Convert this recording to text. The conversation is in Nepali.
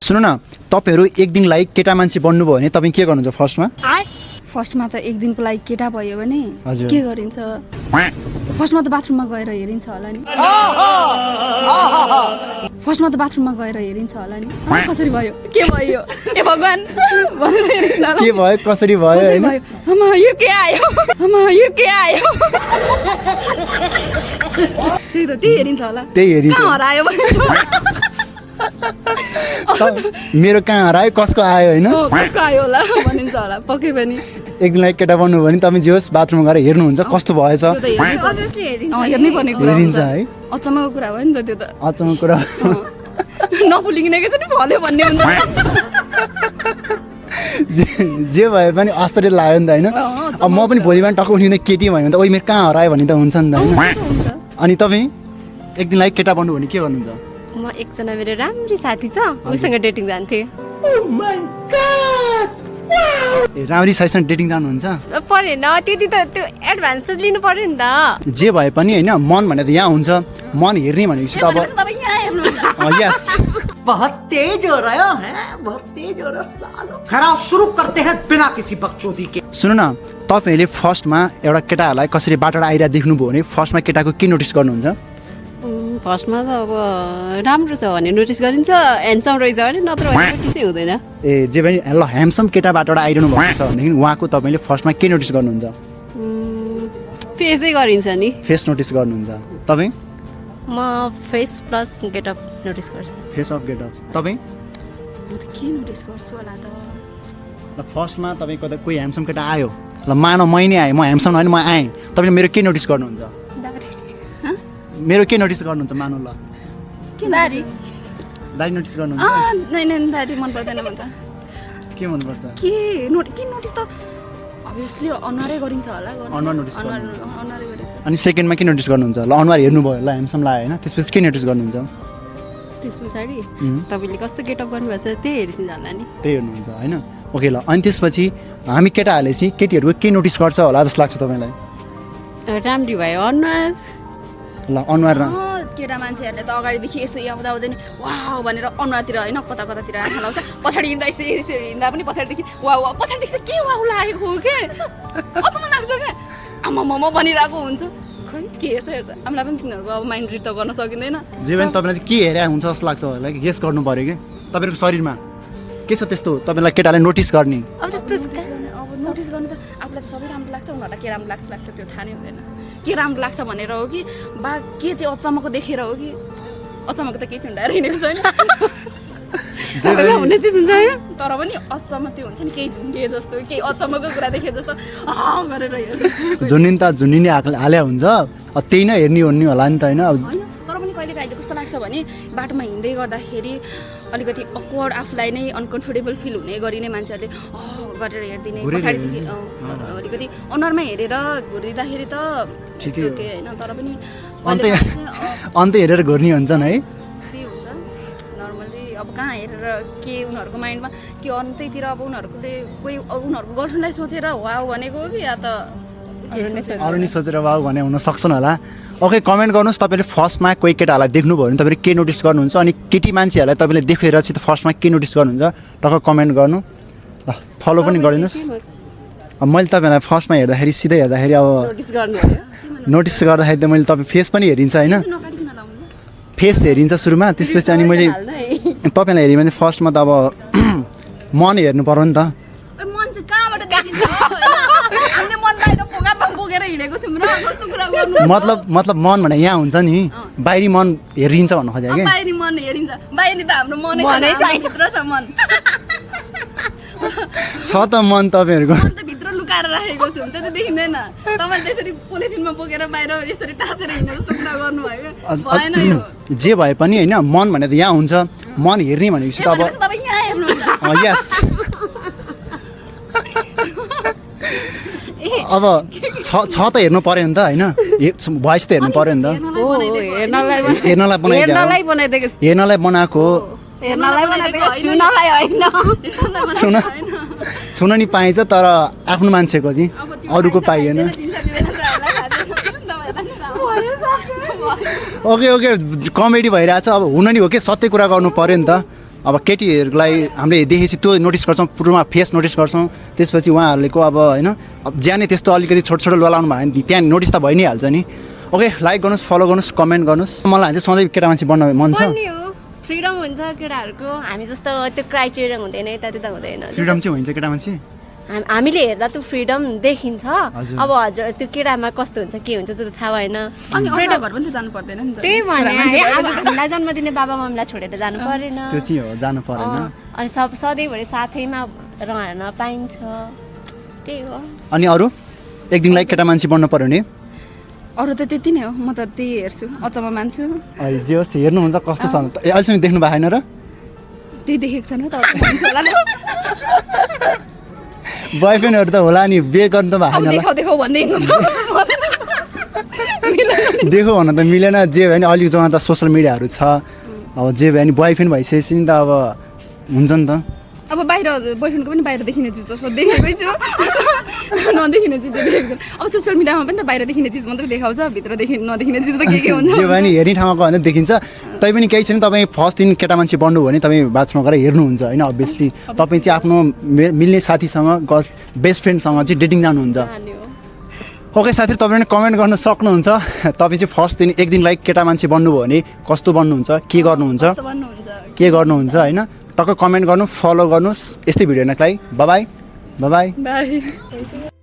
सुन्नु न तपाईहरु एक दिनलाई केटा मान्छे बन्नुभयो भने तपाई के गर्नुहुन्छ फर्स्टमा त एक दिनको लागि केटा भयो भने हजुर। के गरिन्छ फर्स्टमा त बाथरुममा गएर हेरिन्छ होला नि फर्स्टमा त बाथरुममा गएर हेरिन्छ होला नि कसरी भयो के भयो ए भगवान भनेर हेरिन्छ होला के भयो कसरी भयो कसरी हैन भयो अम्मा यो के आयो अम्मा यो के आयो त्यही हेरिन्छ होला त्यही हेरिन्छ। कहाँ हरायो भन्छ मेरो कहाँ हरायो कसको आयो हैन कसको आयो होला भनिन्छ होला पक्कै पनि एक दिनलाई केटा बन्नुभयो भने तपाई जे होस् बाथरुममा गएर हेर्नुहुन्छ कस्तो भएछ त्यो त हेर्नै पर्ने कुरा हेरिन्छ हुन्छ है अचम्मको कुरा भयो नि त त्यो त अचम्म कुरा नफुलिकन एकैचोटि फल्यो भन्ने हुन्छ जे भए पनि आश्चर्य लाग्यो नि त हैन अब म पनि भोलि बिहान टक्क उठिँदै केटी भयो भने त ओइ मेरो कहाँ हरायो भन्ने त हुन्छ नि त हैन हुन्छ अनि तपाई एक दिनलाई केटा बन्नु भने के गर्नुहुन्छ म एकजना मेरो राम्री साथी छ उसँग डेटिङ जान्थे ए राम्री साइसँग डेटिङ जानुहुन्छ परेन त्यति त त्यो एडभान्स लिनु पर्यो नि त जे भए पनि हैन मन भने त यहाँ हुन्छ मन हेर्ने भनेपछि त अब तपाईँ यहाँ हेर्नुहुन्छ यस बहुत तेज हो रहा है बहुत तेज हो रहा सालो खराब शुरू करते हैं बिना किसी बकचोदी के सुन्नु न तपाईहरुले फर्स्टमा एउटा केटाहरुलाई कसरी बाटोबाट आइरा देख्नुभयो भने फर्स्टमा केटाको के नोटिस गर्नुहुन्छ फर्स्टमा त अब राम्रो छ भने नोटिस गरिन्छ ह्यान्डसम रहेछ भने नत्र भने नोटिसै हुँदैन ए जे पनि ल ह्यान्डसम केटा बाटोबाट आइरहनु भएको छ भनेदेखि उहाँको तपाईले फर्स्टमा के नोटिस गर्नुहुन्छ फेसै गरिन्छ नि फेस नोटिस गर्नुहुन्छ तपाई म फेस प्लस गेटअप नोटिस गर्छु फेस अफ गेट अफ तपाई म त के नोटिस गर्छु होला त ल फर्स्टमा तपाईको त कोही ह्यान्डसम केटा आयो ल मानव मै नै आएँ म ह्यान्डसम होइन म आएँ तपाईले मेरो के नोटिस गर्नुहुन्छ मेरो के नोटिस गर्नुहुन्छ मानव ल के दारी दाइ नोटिस गर्नुहुन्छ नै नै दारी मन पर्दैन म त के मनपर्छ के नोटिस त अभियसली अनुहारै गरिन्छ होला अनुहार notice अनुहारै गरिन्छ अनि सेकेन्डमा के नोटिस गर्नुहुन्छ ल अनुहार हेर्नुभयो ल ह्यान्डसम लाग्यो होइन त्यसपछि के नोटिस गर्नुहुन्छ त्यस पछाडि तपाईँले कस्तो गेटअप गर्नुभएको छ त्यही हेरिन्छ होला नि त्यही हेर्नुहुन्छ होइन ओके ल अनि त्यसपछि हामी केटाहरूले चाहिँ केटीहरूको के नोटिस गर्छ होला जस्तो लाग्छ तपाईँलाई राम्री भयो अनुहार ल अनुहार केटा मान्छेहरूले त अगाडिदेखि यसो आउँदा आउँदै नि वाउ भनेर अनुहारतिर होइन कता कतातिर आँखा लाउँछ पछाडि हिँड्दा यसो यसो हिँड्दा पनि पछाडिदेखि वाउ वाउ पछाडिदेखि चाहिँ के वाउ लागेको हो के अचम्म लाग्छ क्या आम्मा भनिरहेको हुन्छ खै के हेर्छ हामीलाई पनि तिनीहरूको अब माइन्ड रिड त गर्न सकिँदैन जे पनि तपाईँलाई चाहिँ के हेरे हुन्छ जस्तो लाग्छ होला कि गेस गर्नु पऱ्यो कि तपाईँको शरीरमा के छ त्यस्तो तपाईँलाई केटाले नोटिस गर्ने अब त्यस्तो अब नोटिस गर्नु त आफूलाई त सबै राम्रो लाग्छ उनीहरूलाई के राम्रो लाग्छ त्यो थाहा नै हुँदैन के राम्रो लाग्छ भनेर हो कि बा के चाहिँ अचम्मको देखेर हो कि अचम्मको त केही झुन्डाएर हिँडेको छैन सबैमा हुने चिज हुन्छ होइन तर पनि अचम्म त्यो हुन्छ नि केही झुन्डिए जस्तो केही अचम्मको कुरा देखे जस्तो गरेर हेर्छ झुन्निन त झुन्निने हाल्या हुन्छ त्यही नै हेर्ने ओर्ने होला नि त होइन अब होइन तर पनि कहिले काहीँ चाहिँ कस्तो लाग्छ भने बाटोमा हिँड्दै गर्दाखेरि अलिकति अक्वर्ड आफूलाई नै अनकम्फर्टेबल फिल हुने गरी नै मान्छेहरूले गरेर हेरिदिने पछाडिदेखि अलिकति अनुहारमा हेरेर घुरिँदाखेरि त ठिकै हो। होइन तर पनि अन्त हेरेर घुर्ने हुन्छन् है त्यही हुन्छ नर्मल्ली अब कहाँ हेरेर के उनीहरूको माइन्डमा के अन्त्यतिर अब उनीहरूले कोही उनीहरूको गर्लफ्रेन्डलाई सोचेर वाउ भनेको हो कि या त अरू नि सोचेर वाउ भने हुन सक्छन् होला ओके कमेन्ट गर्नुहोस् तपाईँले फर्स्टमा कोही केटाहरूलाई देख्नुभयो भने तपाईँले के नोटिस गर्नुहुन्छ अनि केटी मान्छेहरूलाई तपाईँले देखेर चाहिँ फर्स्टमा के नोटिस गर्नुहुन्छ टक्क कमेन्ट गर्नु ल फलो पनि गरिदिनुहोस् अब मैले तपाईँलाई फर्स्टमा हेर्दाखेरि सिधै हेर्दाखेरि अब नोटिस गर्नु हो नोटिस गर्दाखेरि त मैले तपाईँ फेस पनि हेरिन्छ होइन फेस हेरिन्छ सुरुमा त्यसपछि अनि मैले तपाईँलाई हेरेँ भने फर्स्टमा त अब मन हेर्नु पर्यो नि त मन चाहिँ कहाँबाट देखिन्छ हामीले मन बाहिर फोकामा बोकेर हिँडेको छौँ र कस्तो कुरा गर्नु मतलब मन भने यहाँ हुन्छ नि बाहिरी मन हेरिन्छ भन्नु खोजेँ कि बाहिरी मन हेरिन्छ बाहिरी त हाम्रो मनै छैन भित्र छ मन छ त मन तपाईँहरूको मन त भित्र लुकाएर राखेको छौँ त्यो त देखिँदैन तपाईँले त्यसरी पोलिथिनमा बोकेर बाहिर यसरी टाँसेर हिँड्ने जस्तो कुरा गर्नुभयो भएन यो जे भए पनि होइन मन भने त यहाँ हुन्छ मन हेर्ने भनेपछि त अब भनेपछि तपाईँ यहाँ हेर्नुहुन्छ यस अब छ त हेर्नु पर्यो नि त होइन भोइस त हेर्नु पर्यो नि त हेर्नलाई बनाइदिएको हेर्नलाई बनाएको छुन नि पाइन्छ तर आफ्नो मान्छेको चाहिँ अरूको पाइएन ओके कमेडी भइरहेछ अब हुन नि हो कि सत्य कुरा गर्नु पर्यो नि त अब केटीहरूलाई हामीले देखेपछि त्यो नोटिस गर्छौँ, पुरोमा फेस नोटिस गर्छौँ, त्यसपछि उहाँहरूको अब होइन अब ज्यानै त्यस्तो अलिकति छोटो छोटो लगाउनु भयो भने त्यहाँ नोटिस त भइ नै हाल्छ नि। ओके, लाइक गर्नुहोस्, फलो गर्नुहोस्, कमेन्ट गर्नुहोस्। मलाई चाहिँ सधैँ केटा मान्छे बन्न मन छ। बन्ने हो, फ्रिडम हुन्छ केटाहरूको। हामी जस्तो त्यो क्राइटेरिया हुँदैन, यतात्यता हुँदैन। फ्रिडम चाहिँ हुन्छ केटा मान्छे। हामीले हेर्दा त्यो फ्रिडम देखिन्छ। हजुर। अब हजुर त्यो केटामा कस्तो हुन्छ के हुन्छ त्यो त थाहा भएन। अनि अरूको घर पनि त जानु पर्दैन नि त। त्यही भने छोरा मान्छे अब भएपछि त। हामीलाई जन्म दिने बाबा मम्मीलाई छोडेर जानु परेन। त्यो चाहिँ हो, जानु परेन। अनि सधैँभरि साथैमा रहन पाइन्छ, त्यही हो। अनि अरू एक दिनलाई केटा मान्छे बन्न पऱ्यो भने अरू त त्यति नै हो, म त त्यही हेर्छु, अचम्म मान्छु। जे होस् हेर्नुहुन्छ कस्तो छ त। अहिलेसम्म देख्नु भएको छैन र? त्यही देखेको छैन त मान्छे होला। बोयफ्रेन्डहरू त होला नि, बे गर्नु त भएको अब छैन होला। देखाउ देखाउ भन्दै हिँड्नु त। देखो भन्न त मिलेन, जे भयो नि अलिक जग्गा त सोसियल मिडियाहरू छ। अब जे भयो नि बोयफ्रेन्ड भइसकेपछि नि त अब हुन्छ नि त। अब बाहिर बोयफ्रेन्डको पनि बाहिर देखिने चिज हो, देखेकै छु। नदेखिने चिज देखेको छु। अब सोसियल मिडियामा पनि त बाहिर देखिने चिज मात्रै देखाउँछ, भित्र नदेखिने चिज त के हुन्छ। जे भयो नि हेर्ने ठाउँमा गयो भने देखिन्छ। तैपनि केही छैन, तपाईँ फर्स्ट दिन केटा मान्छे बन्नु भयो भने तपाईँ बाथरुममा गएर हेर्नुहुन्छ होइन। अभियसली तपाईँ चाहिँ आफ्नो मिल्ने साथीसँग बेस्ट फ्रेन्डसँग चाहिँ डेटिङ जानुहुन्छ। ओके साथी, तपाईँले कमेन्ट गर्न सक्नुहुन्छ। तपाईँ चाहिँ फर्स्ट दिन एक दिनलाई केटा मान्छे बन्नुभयो भने कस्तो बन्नुहुन्छ, के गर्नुहुन्छ, कस्तो भन्नुहुन्छ? के गर्नुहुन्छ होइन। टक्क कमेन्ट गर्नु, फलो गर्नुहोस्। यस्तै भिडियो हेर्नको लागि बाई बाई। बाई।